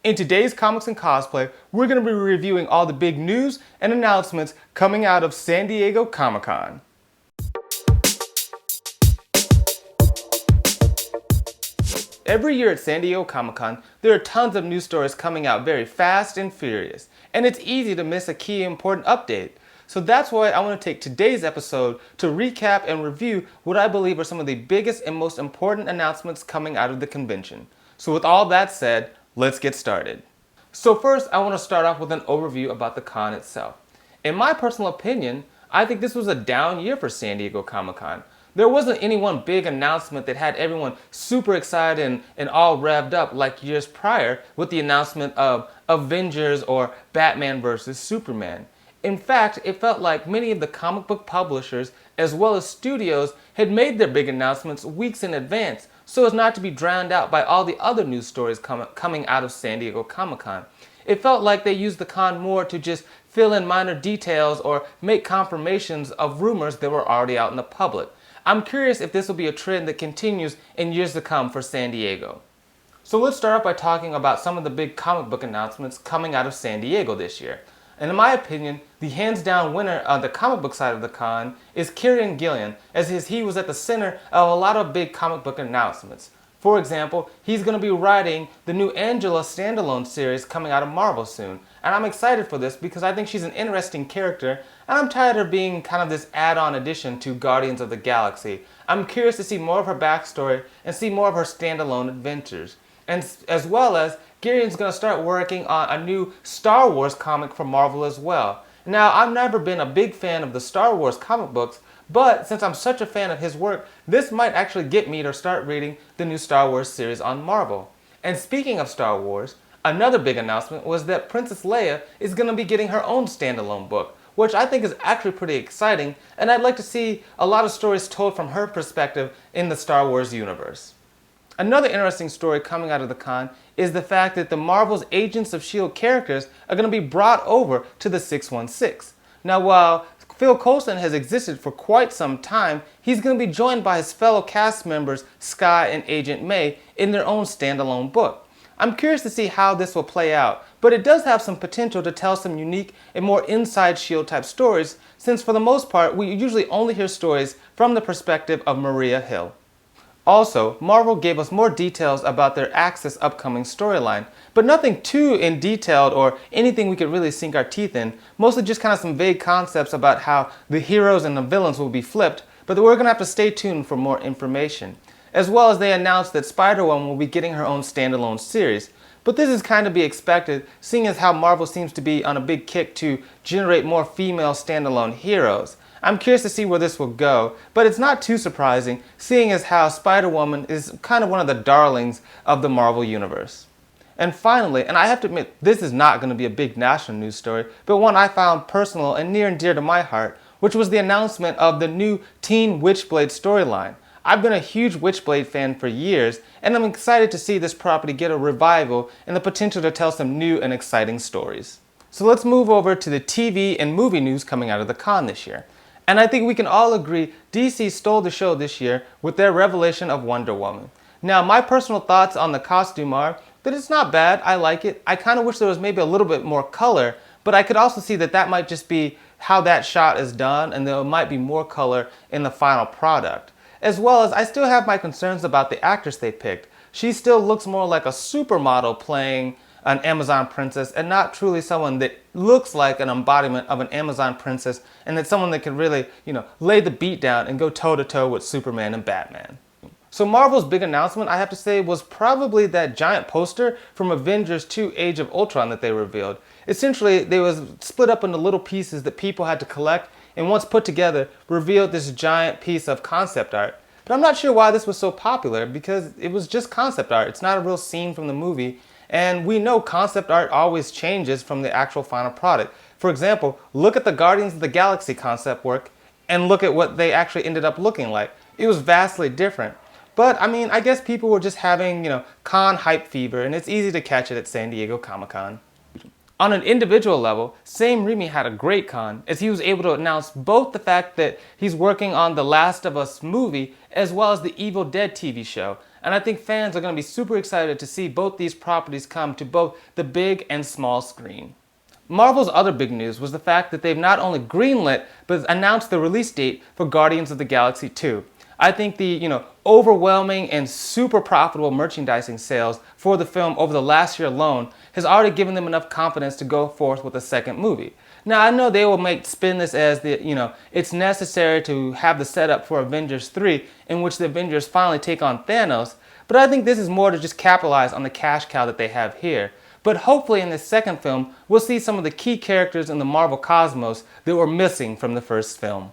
In today's Comics and Cosplay, we're going to be reviewing all the big news and announcements coming out of San Diego Comic-Con. Every year at San Diego Comic-Con, there are tons of news stories coming out very fast and furious, and it's easy to miss a key important update. So that's why I want to take today's episode to recap and review what I believe are some of the biggest and most important announcements coming out of the convention. So with all that said, let's get started. So first, I want to start off with an overview about the con itself. In my personal opinion, I think this was a down year for San Diego Comic-Con. There wasn't any one big announcement that had everyone super excited and all revved up like years prior with the announcement of Avengers or Batman vs. Superman. In fact, it felt like many of the comic book publishers as well as studios had made their big announcements weeks in advance so as not to be drowned out by all the other news stories coming out of San Diego Comic-Con. It felt like they used the con more to just fill in minor details or make confirmations of rumors that were already out in the public. I'm curious if this will be a trend that continues in years to come for San Diego. So let's start off by talking about some of the big comic book announcements coming out of San Diego this year. And in my opinion, the hands-down winner on the comic book side of the con is Kieran Gillen, as he was at the center of a lot of big comic book announcements. For example, he's going to be writing the new Angela standalone series coming out of Marvel soon. And I'm excited for this because I think she's an interesting character, and I'm tired of being kind of this add-on addition to Guardians of the Galaxy. I'm curious to see more of her backstory and see more of her standalone adventures. And as well as, Gillian's going to start working on a new Star Wars comic for Marvel as well. Now, I've never been a big fan of the Star Wars comic books, but since I'm such a fan of his work, this might actually get me to start reading the new Star Wars series on Marvel. And speaking of Star Wars, another big announcement was that Princess Leia is going to be getting her own standalone book, which I think is actually pretty exciting, and I'd like to see a lot of stories told from her perspective in the Star Wars universe. Another interesting story coming out of the con is the fact that the Marvel's Agents of S.H.I.E.L.D. characters are going to be brought over to the 616. Now, while Phil Coulson has existed for quite some time, he's going to be joined by his fellow cast members Skye and Agent May in their own standalone book. I'm curious to see how this will play out, but it does have some potential to tell some unique and more inside S.H.I.E.L.D. type stories, since for the most part we usually only hear stories from the perspective of Maria Hill. Also, Marvel gave us more details about their Axis upcoming storyline, but nothing too in detailed or anything we could really sink our teeth in, mostly just kind of some vague concepts about how the heroes and the villains will be flipped, but we're going to have to stay tuned for more information. As well as they announced that Spider-Woman will be getting her own standalone series. But this is kind of be expected, seeing as how Marvel seems to be on a big kick to generate more female standalone heroes. I'm curious to see where this will go, but it's not too surprising, seeing as how Spider-Woman is kind of one of the darlings of the Marvel Universe. And finally, and I have to admit, this is not going to be a big national news story, but one I found personal and near and dear to my heart, which was the announcement of the new Teen Witchblade storyline. I've been a huge Witchblade fan for years, and I'm excited to see this property get a revival and the potential to tell some new and exciting stories. So let's move over to the TV and movie news coming out of the con this year. And I think we can all agree DC stole the show this year with their revelation of Wonder Woman. Now, my personal thoughts on the costume are that it's not bad, I like it. I kind of wish there was maybe a little bit more color, but I could also see that that might just be how that shot is done, and there might be more color in the final product. As well as, I still have my concerns about the actress they picked. She still looks more like a supermodel playing an Amazon princess and not truly someone that looks like an embodiment of an Amazon princess, and that's someone that can really, lay the beat down and go toe-to-toe with Superman and Batman. So Marvel's big announcement, I have to say, was probably that giant poster from Avengers 2 Age of Ultron that they revealed. Essentially, they was split up into little pieces that people had to collect, and once put together, revealed this giant piece of concept art. But I'm not sure why this was so popular, because it was just concept art. It's not a real scene from the movie. And we know concept art always changes from the actual final product. For example, look at the Guardians of the Galaxy concept work and look at what they actually ended up looking like. It was vastly different. But I mean, I guess people were just having, con hype fever, and it's easy to catch it at San Diego Comic-Con. On an individual level, Sam Raimi had a great con as he was able to announce both the fact that he's working on the Last of Us movie as well as the Evil Dead TV show. And I think fans are going to be super excited to see both these properties come to both the big and small screen. Marvel's other big news was the fact that they've not only greenlit, but announced the release date for Guardians of the Galaxy 2. I think the overwhelming and super profitable merchandising sales for the film over the last year alone has already given them enough confidence to go forth with a second movie. Now I know they will spin this as it's necessary to have the setup for Avengers 3 in which the Avengers finally take on Thanos, but I think this is more to just capitalize on the cash cow that they have here. But hopefully in this second film, we'll see some of the key characters in the Marvel cosmos that were missing from the first film.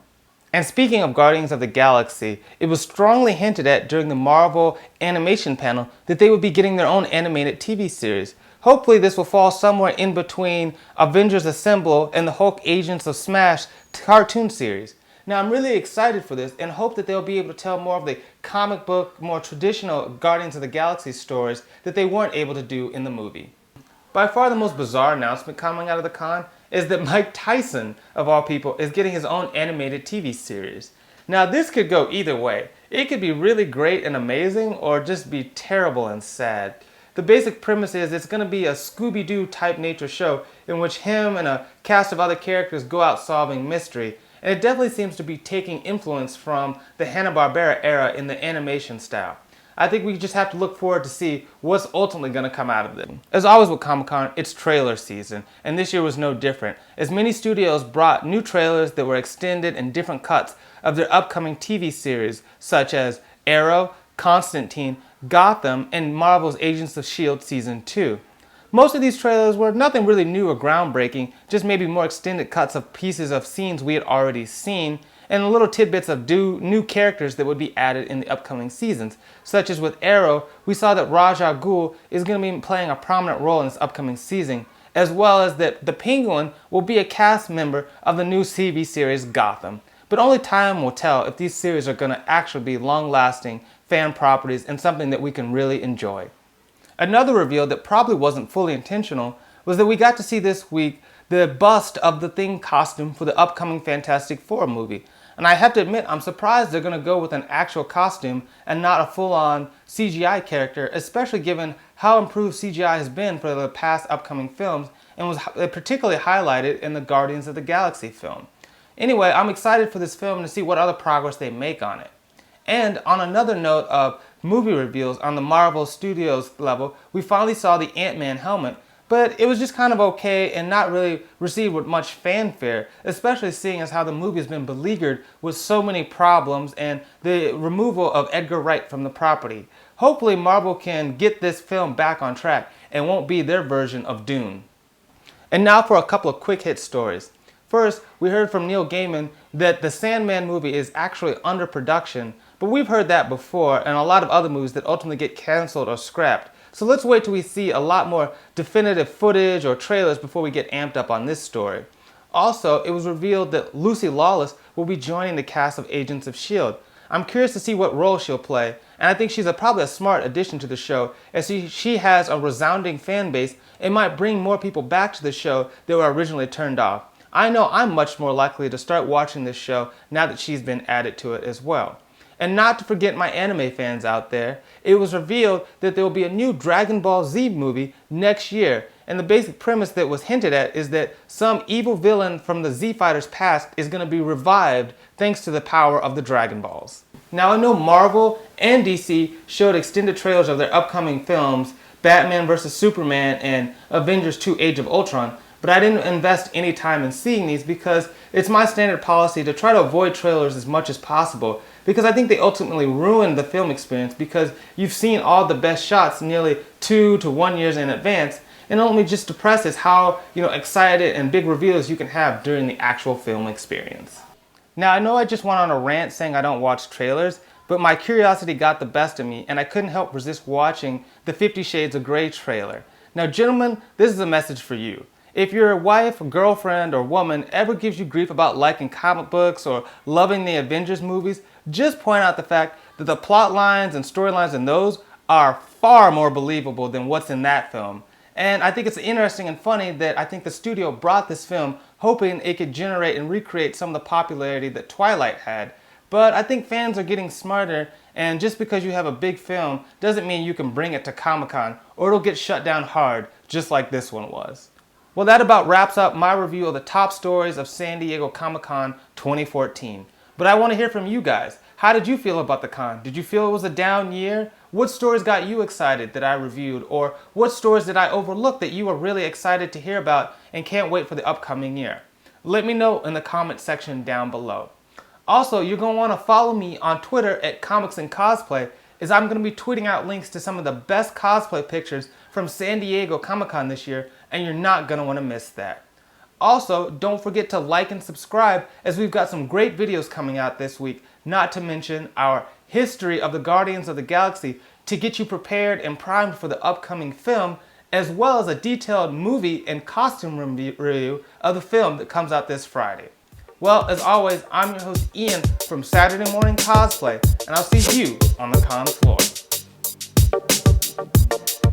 And speaking of Guardians of the Galaxy, it was strongly hinted at during the Marvel animation panel that they would be getting their own animated TV series. Hopefully this will fall somewhere in between Avengers Assemble and the Hulk Agents of Smash cartoon series. Now I'm really excited for this and hope that they'll be able to tell more of the comic book, more traditional Guardians of the Galaxy stories that they weren't able to do in the movie. By far the most bizarre announcement coming out of the con is that Mike Tyson, of all people, is getting his own animated TV series. Now this could go either way. It could be really great and amazing or just be terrible and sad. The basic premise is it's going to be a Scooby-Doo type nature show in which him and a cast of other characters go out solving mystery. And it definitely seems to be taking influence from the Hanna-Barbera era in the animation style. I think we just have to look forward to see what's ultimately going to come out of it. As always with Comic-Con, it's trailer season, and this year was no different, as many studios brought new trailers that were extended and different cuts of their upcoming TV series, such as Arrow, Constantine, Gotham, and Marvel's Agents of S.H.I.E.L.D. Season 2. Most of these trailers were nothing really new or groundbreaking, just maybe more extended cuts of pieces of scenes we had already seen, and little tidbits of new characters that would be added in the upcoming seasons. Such as with Arrow, we saw that Ra's al Ghul is going to be playing a prominent role in this upcoming season, as well as that the Penguin will be a cast member of the new TV series Gotham. But only time will tell if these series are going to actually be long-lasting fan properties and something that we can really enjoy. Another reveal that probably wasn't fully intentional was that we got to see this week the bust of the Thing costume for the upcoming Fantastic Four movie. And I have to admit, I'm surprised they're going to go with an actual costume and not a full-on CGI character, especially given how improved CGI has been for the past upcoming films and was particularly highlighted in the Guardians of the Galaxy film. Anyway, I'm excited for this film to see what other progress they make on it. And on another note of movie reveals on the Marvel Studios level, we finally saw the Antman helmet, but it was just kind of okay and not really received with much fanfare, especially seeing as how the movie has been beleaguered with so many problems and the removal of Edgar Wright from the property. Hopefully Marvel can get this film back on track and won't be their version of Dune. And now for a couple of quick hit stories. First, we heard from Neil Gaiman that the Sandman movie is actually under production, but we've heard that before and a lot of other movies that ultimately get canceled or scrapped. So let's wait till we see a lot more definitive footage or trailers before we get amped up on this story. Also, it was revealed that Lucy Lawless will be joining the cast of Agents of S.H.I.E.L.D. I'm curious to see what role she'll play, and I think she's probably a smart addition to the show as she has a resounding fan base and might bring more people back to the show that were originally turned off. I know I'm much more likely to start watching this show now that she's been added to it as well. And not to forget my anime fans out there, it was revealed that there will be a new Dragon Ball Z movie next year. And the basic premise that was hinted at is that some evil villain from the Z Fighters past is going to be revived thanks to the power of the Dragon Balls. Now I know Marvel and DC showed extended trailers of their upcoming films, Batman vs. Superman and Avengers 2 Age of Ultron, but I didn't invest any time in seeing these because it's my standard policy to try to avoid trailers as much as possible, because I think they ultimately ruin the film experience because you've seen all the best shots nearly 2 to 1 years in advance, and it only just depresses how excited and big reveals you can have during the actual film experience. Now I know I just went on a rant saying I don't watch trailers, but my curiosity got the best of me and I couldn't help resist watching the 50 Shades of Grey trailer. Now gentlemen, this is a message for you. If your wife, girlfriend, or woman ever gives you grief about liking comic books or loving the Avengers movies, just point out the fact that the plot lines and storylines in those are far more believable than what's in that film. And I think it's interesting and funny that I think the studio brought this film hoping it could generate and recreate some of the popularity that Twilight had. But I think fans are getting smarter, and just because you have a big film doesn't mean you can bring it to Comic-Con or it'll get shut down hard, just like this one was. Well, that about wraps up my review of the top stories of San Diego Comic-Con 2014. But I want to hear from you guys. How did you feel about the con? Did you feel it was a down year? What stories got you excited that I reviewed? Or what stories did I overlook that you were really excited to hear about and can't wait for the upcoming year? Let me know in the comment section down below. Also, you're going to want to follow me on Twitter at Comics and Cosplay, as I'm going to be tweeting out links to some of the best cosplay pictures from San Diego Comic-Con this year, and you're not going to want to miss that. Also, don't forget to like and subscribe, as we've got some great videos coming out this week, not to mention our history of the Guardians of the Galaxy to get you prepared and primed for the upcoming film, as well as a detailed movie and costume review of the film that comes out this Friday. Well, as always, I'm your host Ian from Saturday Morning Cosplay, and I'll see you on the con floor.